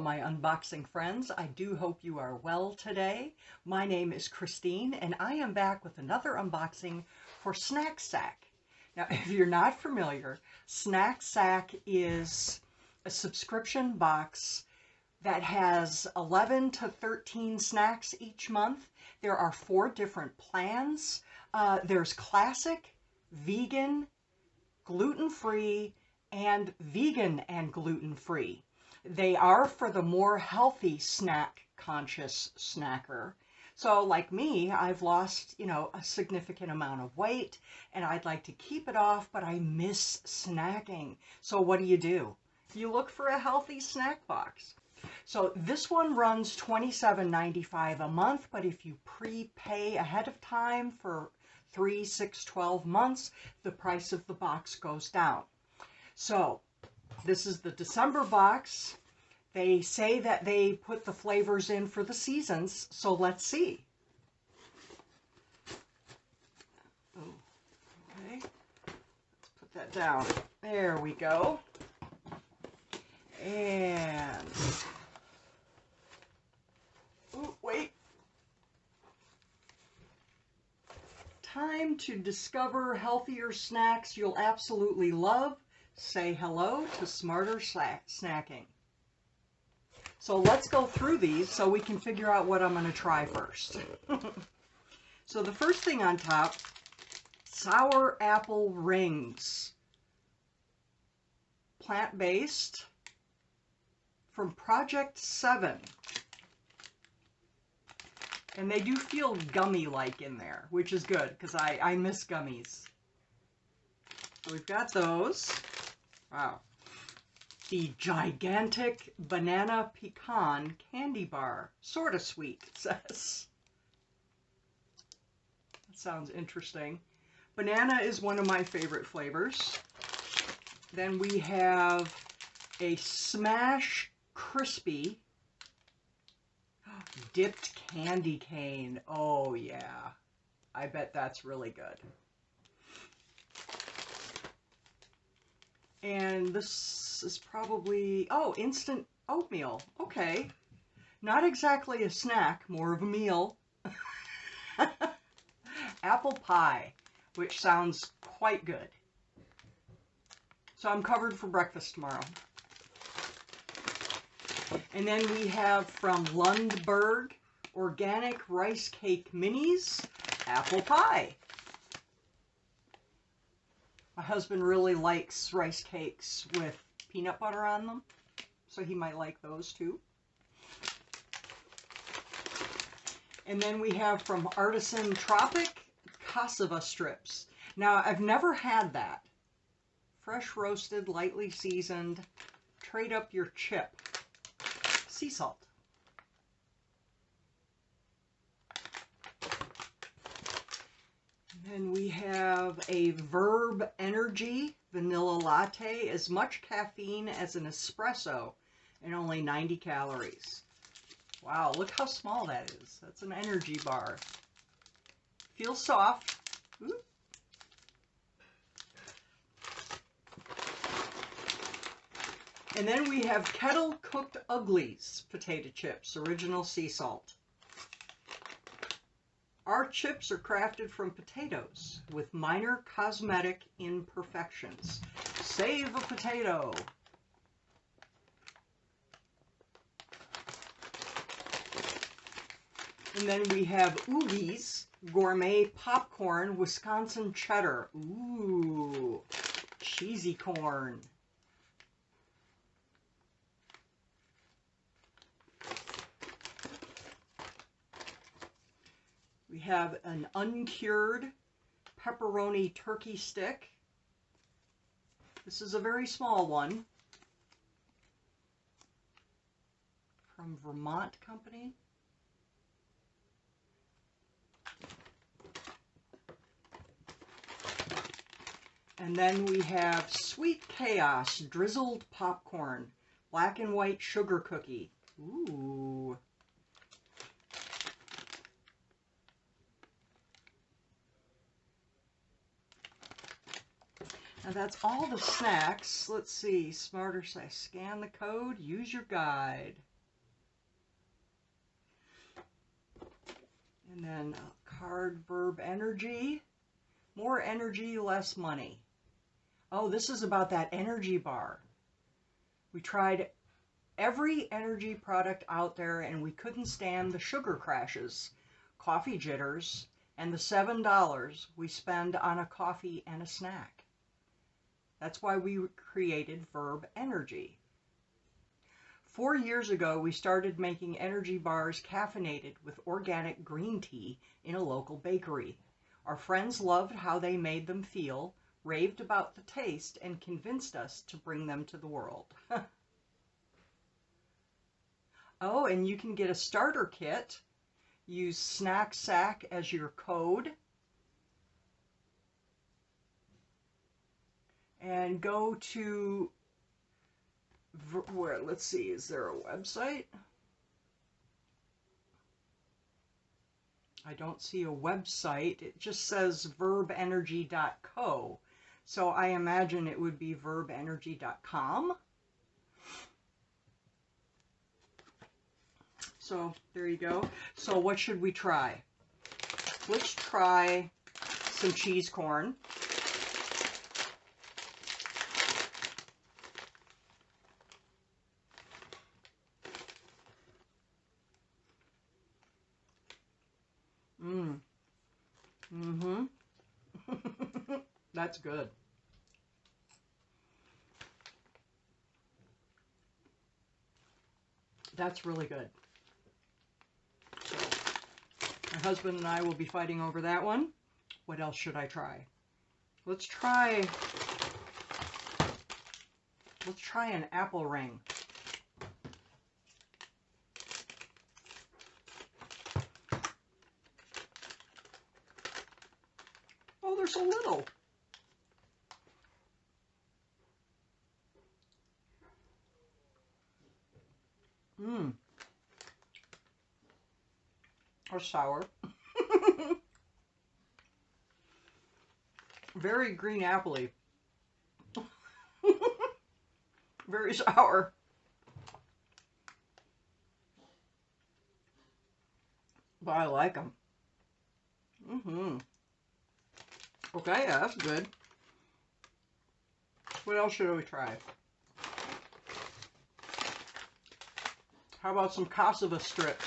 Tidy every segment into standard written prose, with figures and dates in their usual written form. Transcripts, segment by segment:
my unboxing friends. I do hope you are well today. My name is Christine, and I am back with another unboxing for Snacksack. Now, if you're not familiar, Snacksack is a subscription box that has 11 to 13 snacks each month. There are 4 different plans. There's classic, vegan, gluten-free, and vegan and gluten-free. They are for the more healthy snack-conscious snacker. So like me, I've lost, a significant amount of weight, and I'd like to keep it off, but I miss snacking. So what do? You look for a healthy snack box. So this one runs $27.95 a month, but if you prepay ahead of time for 3, 6, 12 months, the price of the box goes down. So this is the December box. They say that they put the flavors in for the seasons, so let's see. Oh, okay, let's put that down. There we go. And, oh, wait. Time to discover healthier snacks you'll absolutely love. Say hello to smarter snacking. So let's go through these so we can figure out what I'm going to try first. So the first thing on top, sour apple rings. Plant-based from Project 7. And they do feel gummy-like in there, which is good because I miss gummies. So we've got those. Wow. The gigantic banana pecan candy bar. Sort of sweet, it says. That sounds interesting. Banana is one of my favorite flavors. Then we have a Smash Crispy dipped candy cane. Oh yeah. I bet that's really good. And this is probably, oh, instant oatmeal. Okay. Not exactly a snack, more of a meal. Apple pie, which sounds quite good. So I'm covered for breakfast tomorrow. And then we have from Lundberg, organic rice cake minis, apple pie. My husband really likes rice cakes with peanut butter on them, so he might like those too. And then we have from Artisan Tropic, Cassava Strips. Now, I've never had that. Fresh roasted, lightly seasoned, trade up your chip. Sea salt. And we have a Verb Energy Vanilla Latte, as much caffeine as an espresso and only 90 calories. Wow, look how small that is. That's an energy bar. Feels soft. Ooh. And then we have Kettle Cooked Uglies potato chips, original sea salt. Our chips are crafted from potatoes with minor cosmetic imperfections. Save a potato. And then we have Oogie's Gourmet Popcorn Wisconsin Cheddar. Ooh, cheesy corn. We have an uncured pepperoni turkey stick. This is a very small one from Vermont Company. And then we have Sweet Chaos drizzled popcorn, black and white sugar cookie. Ooh. Now that's all the snacks. Let's see, smarter say, scan the code, use your guide. And then card verb energy. More energy, less money. Oh, this is about that energy bar. We tried every energy product out there and we couldn't stand the sugar crashes, coffee jitters, and the $7 we spend on a coffee and a snack. That's why we created Verb Energy. 4 years ago, we started making energy bars caffeinated with organic green tea in a local bakery. Our friends loved how they made them feel, raved about the taste, and convinced us to bring them to the world. Oh, and you can get a starter kit. Use Snacksack as your code. And go to, where, let's see, is there a website? I don't see a website. It just says verbenergy.co. So I imagine it would be verbenergy.com. So there you go. So what should we try? Let's try some cheese corn. That's good. That's really good. So, my husband and I will be fighting over that one. What else should I try? Let's try an apple ring. Oh, there's a little. Or sour. Very green appley. Very sour. But I like them. Okay, yeah, that's good. What else should we try? How about some Cassava Strips?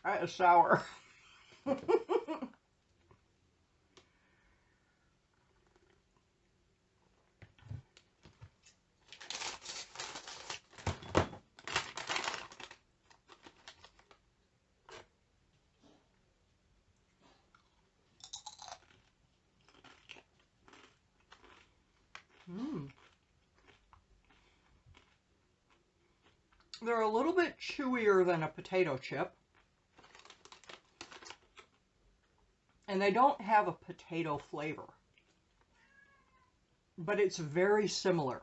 That is sour. They're a little bit chewier than a potato chip. And they don't have a potato flavor. But it's very similar.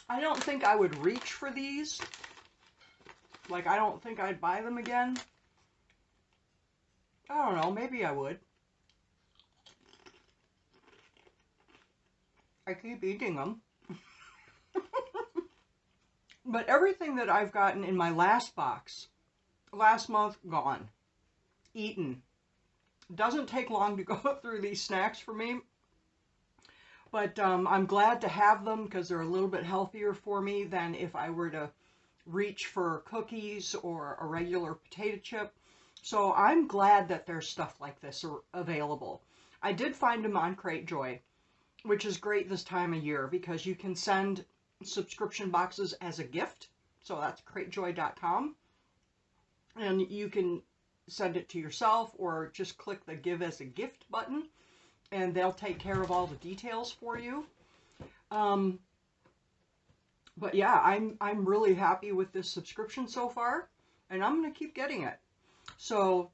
I don't think I would reach for these. Like, I don't think I'd buy them again. I don't know, maybe I would. I keep eating them. But everything that I've gotten in my last box, last month, gone. Eaten. Doesn't take long to go through these snacks for me. But I'm glad to have them because they're a little bit healthier for me than if I were to reach for cookies or a regular potato chip. So I'm glad that there's stuff like this available. I did find them on Cratejoy, which is great this time of year because you can send subscription boxes as a gift. So that's cratejoy.com. And you can send it to yourself or just click the give as a gift button and they'll take care of all the details for you. But yeah, I'm really happy with this subscription so far and I'm going to keep getting it. So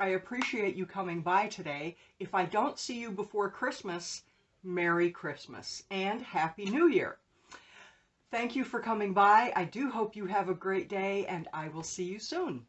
I appreciate you coming by today. If I don't see you before Christmas, Merry Christmas and Happy New Year. Thank you for coming by. I do hope you have a great day and I will see you soon.